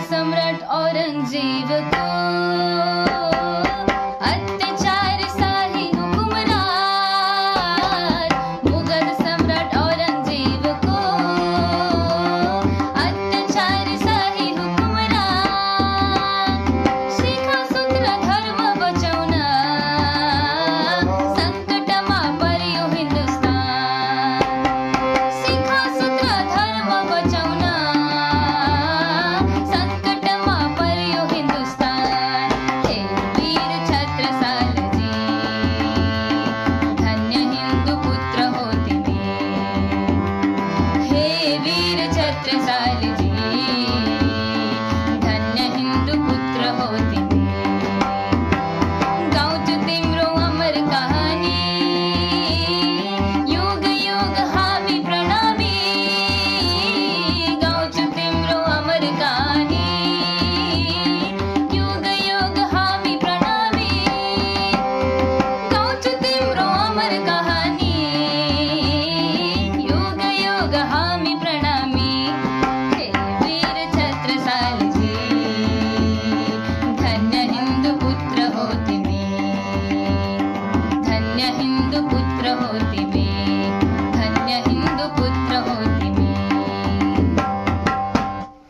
सम्राट औरंगजेब को अत्याचार शाही हुक्मरान, मुगल सम्राट औरंगजेब को अत्याचार शाही हुक्मरान, शिखा सूत्र धर्म बचाउना संकटमा पर्यो हिंदुस्तान, शिखा सूत्र धर्म बचाउना संकटमा पर्यो हिंदुस्तान। हे वीर छत्रसालजी, धन्य हिंदू पुत्र हो तिमी। हे वीर छत्रसालजी, धन्य हिंदू पुत्र हो तिमी। गाउँछु तिम्रो अमर कहानी, युग युग हामी प्रणामी। गाउँछु तिम्रो अमर कहानी, युग युग हामी प्रणामी। गाउँछु तिम्रो अमर कहानी, युग युग हामी प्रणामी। हे वीर छत्रसालजी, धन्य हिंदू पुत्र हो तिमी, धन्य हिंदू पुत्र हो तिमी।